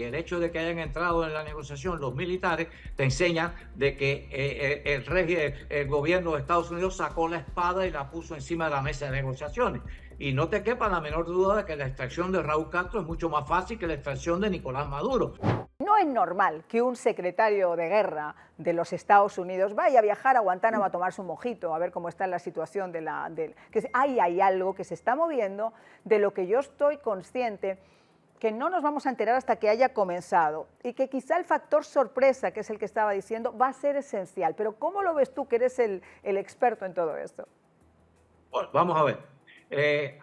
y el hecho de que hayan entrado en la negociación los militares te enseñan de que el gobierno de Estados Unidos sacó la espada y la puso encima de la mesa de negociaciones. Y no te quepa la menor duda de que la extracción de Raúl Castro es mucho más fácil que la extracción de Nicolás Maduro. No es normal que un secretario de guerra de los Estados Unidos vaya a viajar a Guantánamo a tomarse un mojito, a ver cómo está la situación que hay algo que se está moviendo, de lo que yo estoy consciente, que no nos vamos a enterar hasta que haya comenzado y que quizá el factor sorpresa, que es el que estaba diciendo, va a ser esencial. Pero ¿cómo lo ves tú, que eres el experto en todo esto? Bueno, vamos a ver.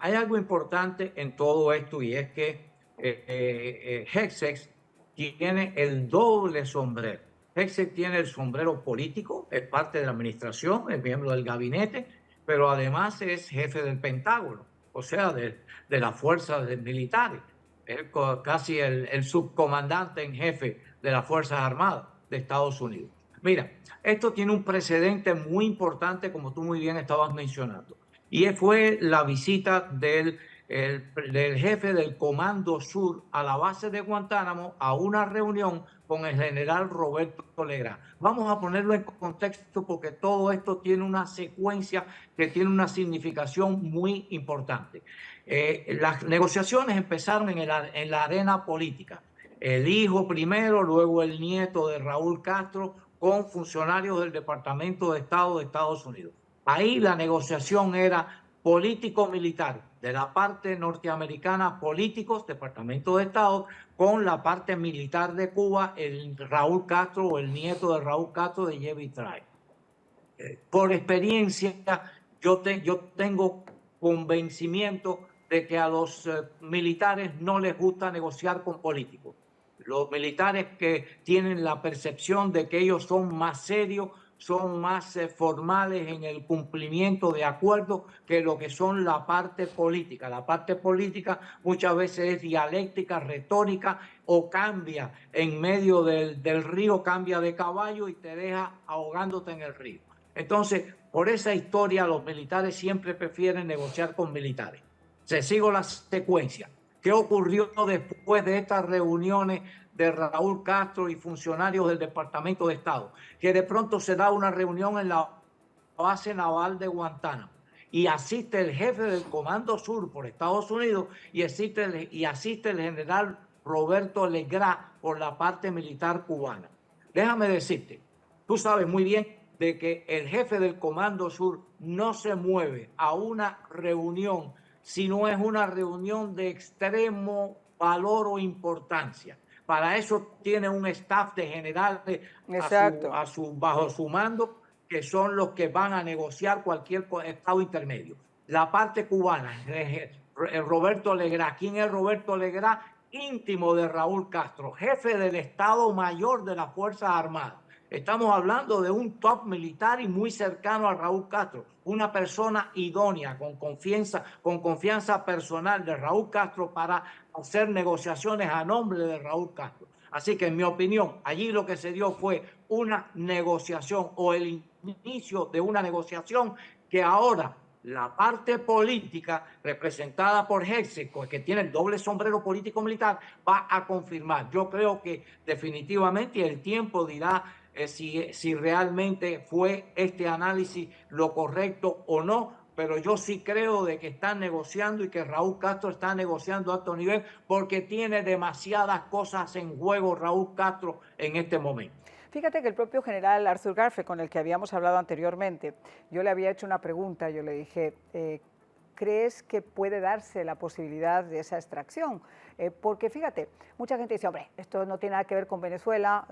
Hay algo importante en todo esto y es que Hegseth tiene el doble sombrero. Hegseth tiene el sombrero político, es parte de la administración, es miembro del gabinete, pero además es jefe del Pentágono, o sea, de las fuerzas militares. Es casi el subcomandante en jefe de las Fuerzas Armadas de Estados Unidos. Mira, esto tiene un precedente muy importante, como tú muy bien estabas mencionando, y fue la visita del jefe del Comando Sur a la base de Guantánamo a una reunión con el general Roberto Legrand. Vamos a ponerlo en contexto porque todo esto tiene una secuencia que tiene una significación muy importante. Las negociaciones empezaron en la arena política. El hijo primero, luego el nieto de Raúl Castro, con funcionarios del Departamento de Estado de Estados Unidos. Ahí la negociación era político-militar, de la parte norteamericana políticos, Departamento de Estado, con la parte militar de Cuba, el Raúl Castro o el nieto de Raúl Castro de Yevi Tray. Por experiencia, yo tengo convencimiento de que a los militares no les gusta negociar con políticos. Los militares que tienen la percepción de que ellos son más serios, son más formales en el cumplimiento de acuerdos que lo que son la parte política. La parte política muchas veces es dialéctica, retórica o cambia en medio del río, cambia de caballo y te deja ahogándote en el río. Entonces, por esa historia, los militares siempre prefieren negociar con militares. Se sigo la secuencia. ¿Qué ocurrió después de estas reuniones de Raúl Castro y funcionarios del Departamento de Estado? Que de pronto se da una reunión en la base naval de Guantánamo y asiste el jefe del Comando Sur por Estados Unidos y asiste el general Roberto Legrand por la parte militar cubana. Déjame decirte, tú sabes muy bien de que el jefe del Comando Sur no se mueve a una reunión si no es una reunión de extremo valor o importancia. Para eso tiene un staff de generales Exacto. bajo su mando, que son los que van a negociar cualquier estado intermedio. La parte cubana, Roberto Legrand. ¿Quién es Roberto Legrand? Íntimo de Raúl Castro, jefe del Estado Mayor de las Fuerzas Armadas. Estamos hablando de un top militar y muy cercano a Raúl Castro, una persona idónea, con confianza personal de Raúl Castro para hacer negociaciones a nombre de Raúl Castro. Así que en mi opinión, allí lo que se dio fue una negociación o el inicio de una negociación que ahora la parte política representada por Hegseth, que tiene el doble sombrero político-militar, va a confirmar. Yo creo que definitivamente el tiempo dirá si realmente fue este análisis lo correcto o no, pero yo sí creo de que están negociando y que Raúl Castro está negociando a alto nivel porque tiene demasiadas cosas en juego Raúl Castro en este momento. Fíjate que el propio general Arthur Garfe, con el que habíamos hablado anteriormente, yo le había hecho una pregunta, yo le dije, ¿crees que puede darse la posibilidad de esa extracción? Porque fíjate, mucha gente dice, hombre, esto no tiene nada que ver con Venezuela,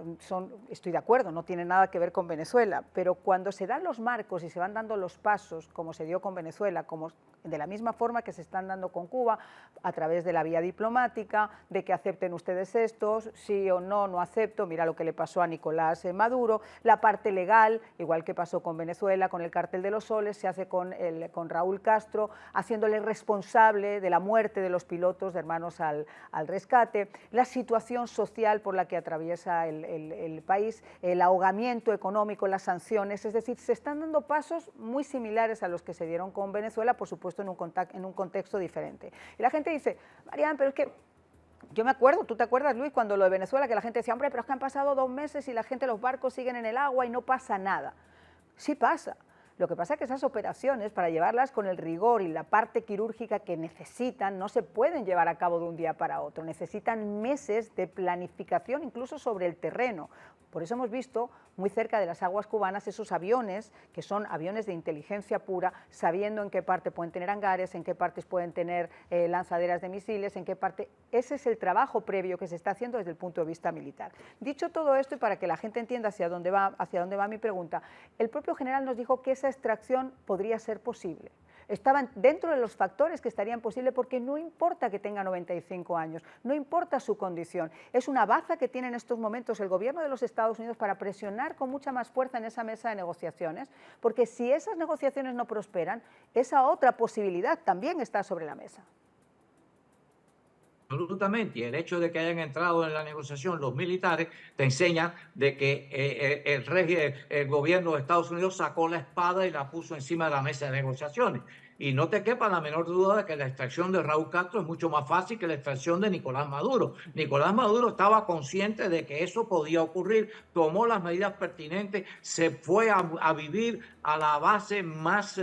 estoy de acuerdo, no tiene nada que ver con Venezuela, pero cuando se dan los marcos y se van dando los pasos, como se dio con Venezuela, como de la misma forma que se están dando con Cuba, a través de la vía diplomática, de que acepten ustedes estos, sí o no, no acepto, mira lo que le pasó a Nicolás Maduro, la parte legal, igual que pasó con Venezuela, con el cártel de los soles, se hace con Raúl Castro, haciéndole responsable de la muerte de los pilotos de Hermanos al Rescate, la situación social por la que atraviesa el país, el ahogamiento económico, las sanciones, es decir, se están dando pasos muy similares a los que se dieron con Venezuela, por supuesto en un contexto diferente. Y la gente dice, Marian, pero es que Yo me acuerdo, ¿tú te acuerdas, Luis, cuando lo de Venezuela, que la gente decía, hombre, pero es que han pasado 2 meses y la gente, los barcos siguen en el agua y no pasa nada? Sí pasa. Lo que pasa es que esas operaciones, para llevarlas con el rigor y la parte quirúrgica que necesitan, no se pueden llevar a cabo de un día para otro. Necesitan meses de planificación, incluso sobre el terreno. Por eso hemos visto muy cerca de las aguas cubanas esos aviones, que son aviones de inteligencia pura, sabiendo en qué parte pueden tener hangares, en qué partes pueden tener lanzaderas de misiles, en qué parte... Ese es el trabajo previo que se está haciendo desde el punto de vista militar. Dicho todo esto, y para que la gente entienda hacia dónde va mi pregunta, el propio general nos dijo que esa extracción podría ser posible. Estaban dentro de los factores que estarían posibles, porque no importa que tenga 95 años, no importa su condición. Es una baza que tiene en estos momentos el gobierno de los Estados Unidos para presionar con mucha más fuerza en esa mesa de negociaciones, porque si esas negociaciones no prosperan, esa otra posibilidad también está sobre la mesa. Absolutamente, y el hecho de que hayan entrado en la negociación los militares te enseña de que el gobierno de Estados Unidos sacó la espada y la puso encima de la mesa de negociaciones. Y no te quepa la menor duda de que la extracción de Raúl Castro es mucho más fácil que la extracción de Nicolás Maduro. Nicolás Maduro estaba consciente de que eso podía ocurrir, tomó las medidas pertinentes, se fue a vivir a la base más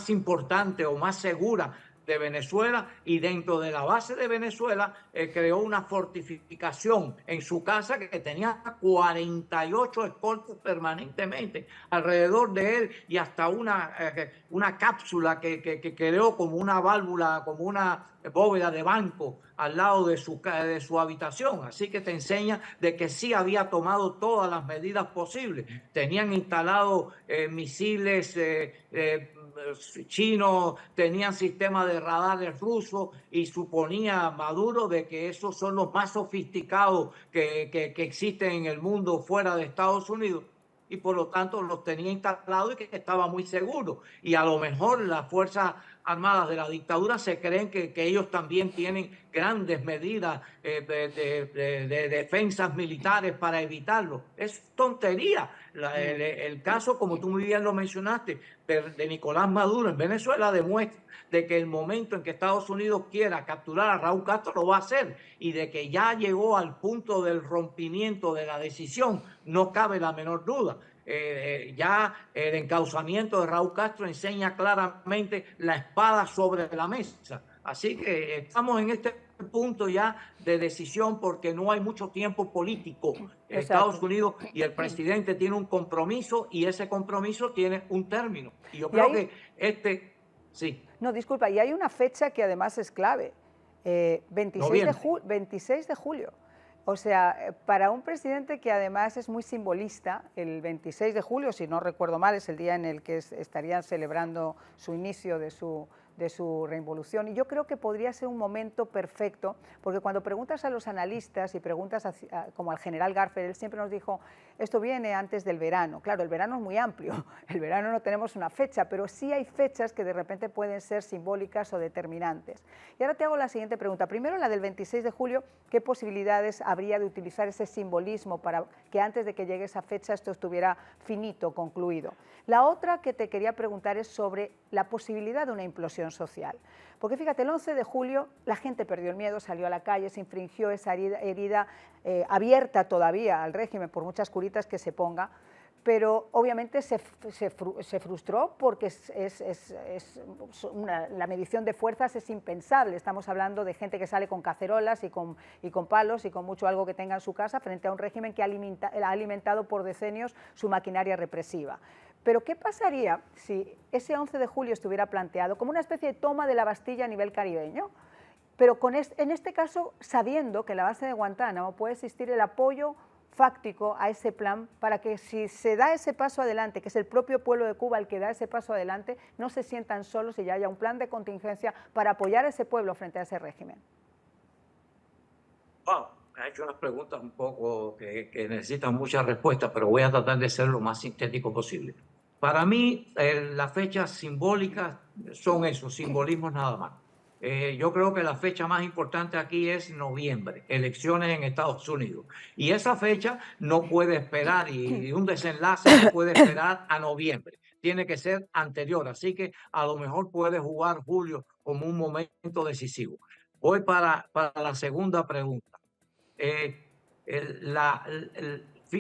importante o más segura de Venezuela, y dentro de la base de Venezuela creó una fortificación en su casa que tenía 48 escoltas permanentemente alrededor de él, y hasta una cápsula que creó como una válvula, como una bóveda de banco al lado de su habitación. Así que te enseña de que sí había tomado todas las medidas posibles. Tenían instalado misiles chinos, tenían sistemas de radares rusos, y suponía Maduro de que esos son los más sofisticados que existen en el mundo fuera de Estados Unidos, y por lo tanto los tenía instalados y que estaba muy seguro. Y a lo mejor las Fuerzas Armadas de la dictadura se creen que ellos también tienen grandes medidas de defensas militares para evitarlo. Es tontería. El caso, como tú muy bien lo mencionaste, de Nicolás Maduro en Venezuela demuestra de que el momento en que Estados Unidos quiera capturar a Raúl Castro lo va a hacer, y de que ya llegó al punto del rompimiento de la decisión, no cabe la menor duda. Ya el encauzamiento de Raúl Castro enseña claramente la espada sobre la mesa. Así que estamos en este punto ya de decisión, porque no hay mucho tiempo político. Estados Unidos y el presidente tienen un compromiso, y ese compromiso tiene un término. Y yo creo que sí. No, disculpa, y hay una fecha que además es clave, 26 de julio. O sea, para un presidente que además es muy simbolista, el 26 de julio, si no recuerdo mal, es el día en el que estarían celebrando su inicio de su reinvolución, y yo creo que podría ser un momento perfecto, porque cuando preguntas a los analistas y preguntas como al general Garfer, él siempre nos dijo, esto viene antes del verano. Claro, el verano es muy amplio, el verano no tenemos una fecha, pero sí hay fechas que de repente pueden ser simbólicas o determinantes. Y ahora te hago la siguiente pregunta, primero la del 26 de julio, ¿qué posibilidades habría de utilizar ese simbolismo para que antes de que llegue esa fecha esto estuviera finito, concluido? La otra que te quería preguntar es sobre la posibilidad de una implosión social. Porque fíjate, el 11 de julio la gente perdió el miedo, salió a la calle, se infringió esa herida abierta todavía al régimen, por muchas curitas que se ponga, pero obviamente se frustró porque la medición de fuerzas es impensable. Estamos hablando de gente que sale con cacerolas y con palos y con mucho algo que tenga en su casa frente a un régimen que ha alimentado por decenios su maquinaria represiva. Pero ¿qué pasaría si ese 11 de julio estuviera planteado como una especie de toma de la Bastilla a nivel caribeño? Pero en este caso, sabiendo que en la base de Guantánamo puede existir el apoyo fáctico a ese plan, para que si se da ese paso adelante, que es el propio pueblo de Cuba el que da ese paso adelante, no se sientan solos y ya haya un plan de contingencia para apoyar a ese pueblo frente a ese régimen. Wow, me ha hecho unas preguntas un poco que necesitan muchas respuestas, pero voy a tratar de ser lo más sintético posible. Para mí, las fechas simbólicas son esos, simbolismos nada más. Yo creo que la fecha más importante aquí es noviembre, elecciones en Estados Unidos. Y esa fecha no puede esperar, y un desenlace no puede esperar a noviembre. Tiene que ser anterior. Así que a lo mejor puede jugar julio como un momento decisivo. Voy para la segunda pregunta.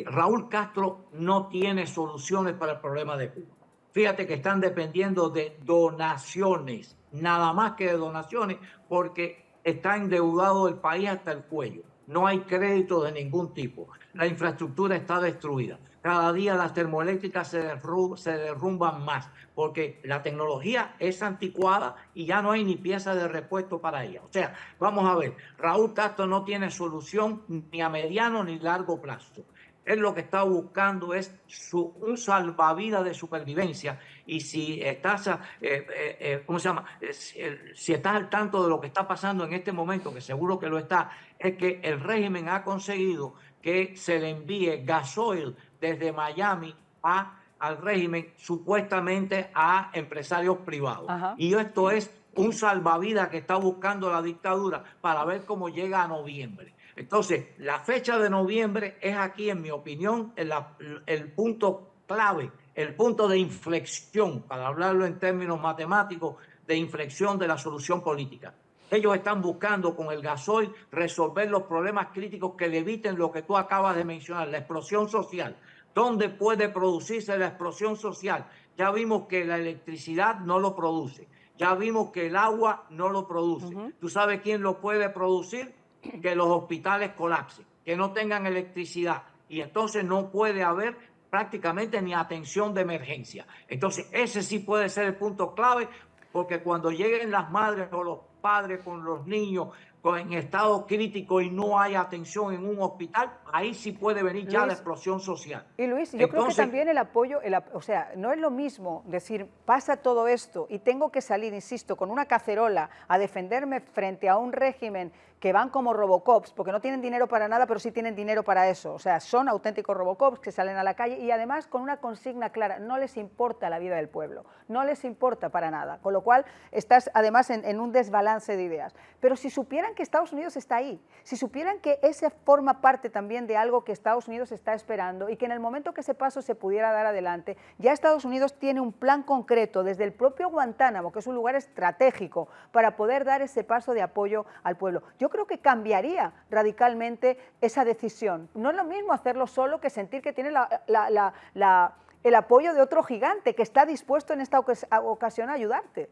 Raúl Castro no tiene soluciones para el problema de Cuba. Fíjate que están dependiendo de donaciones, nada más que de donaciones, porque está endeudado el país hasta el cuello. No hay crédito de ningún tipo. La infraestructura está destruida. Cada día las termoeléctricas se derrumban más, porque la tecnología es anticuada y ya no hay ni pieza de repuesto para ella. O sea, vamos a ver, Raúl Castro no tiene solución ni a mediano ni largo plazo. Él lo que está buscando es un salvavidas de supervivencia. Y si estás, ¿cómo se llama? Si estás al tanto de lo que está pasando en este momento, que seguro que lo está, es que el régimen ha conseguido que se le envíe gasoil desde Miami al régimen, supuestamente a empresarios privados. Ajá. Y esto es un salvavidas que está buscando la dictadura para ver cómo llega a noviembre. Entonces, la fecha de noviembre es aquí, en mi opinión, el punto clave, el punto de inflexión, para hablarlo en términos matemáticos, de inflexión de la solución política. Ellos están buscando con el gasoil resolver los problemas críticos que le eviten lo que tú acabas de mencionar, la explosión social. ¿Dónde puede producirse la explosión social? Ya vimos que la electricidad no lo produce. Ya vimos que el agua no lo produce. ¿Tú sabes quién lo puede producir? Que los hospitales colapsen, que no tengan electricidad. Y entonces no puede haber prácticamente ni atención de emergencia. Entonces ese sí puede ser el punto clave, porque cuando lleguen las madres o los padres con los niños en estado crítico y no hay atención en un hospital, ahí sí puede venir ya la explosión social. Y Luis, yo creo que también el apoyo, o sea, no es lo mismo decir, pasa todo esto y tengo que salir, insisto, con una cacerola a defenderme frente a un régimen que van como Robocops, porque no tienen dinero para nada, pero sí tienen dinero para eso. O sea, son auténticos Robocops que salen a la calle y además con una consigna clara, no les importa la vida del pueblo, no les importa para nada. Con lo cual, estás además en un desbalance de ideas. Pero si supieran que Estados Unidos está ahí, si supieran que ese forma parte también de algo que Estados Unidos está esperando y que en el momento que ese paso se pudiera dar adelante, ya Estados Unidos tiene un plan concreto desde el propio Guantánamo, que es un lugar estratégico, para poder dar ese paso de apoyo al pueblo. Yo creo que cambiaría radicalmente esa decisión. No es lo mismo hacerlo solo que sentir que tiene el apoyo de otro gigante que está dispuesto en esta ocasión a ayudarte.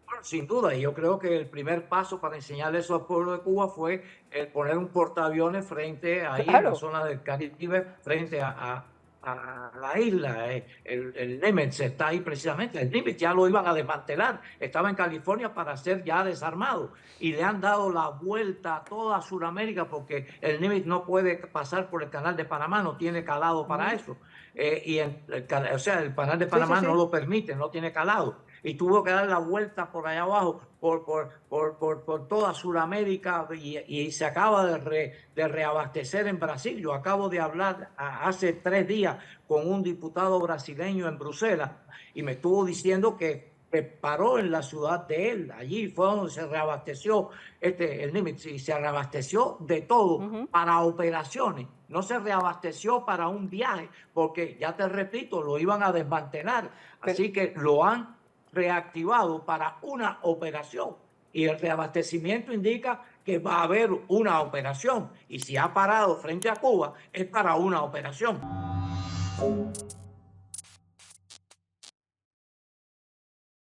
Bueno, sin duda, y yo creo que el primer paso para enseñarle eso al pueblo de Cuba fue el poner un portaaviones frente ahí en la zona del Caribe, frente a la isla. El Nimitz está ahí precisamente. El Nimitz ya lo iban a desmantelar. Estaba en California para ser ya desarmado. Y le han dado la vuelta a toda Sudamérica porque el Nimitz no puede pasar por el canal de Panamá, no tiene calado para eso. O sea, el canal de Panamá no lo permite, no tiene calado. Y tuvo que dar la vuelta por allá abajo, por toda Sudamérica, y se acaba de reabastecer en Brasil. Yo acabo de hablar hace 3 días con un diputado brasileño en Bruselas y me estuvo diciendo que paró en la ciudad de él. Allí fue donde se reabasteció el Nimitz, y se reabasteció de todo para operaciones. No se reabasteció para un viaje, porque ya te repito, lo iban a desmantelar. Así que lo han reactivado para una operación, y el reabastecimiento indica que va a haber una operación, y si ha parado frente a Cuba es para una operación.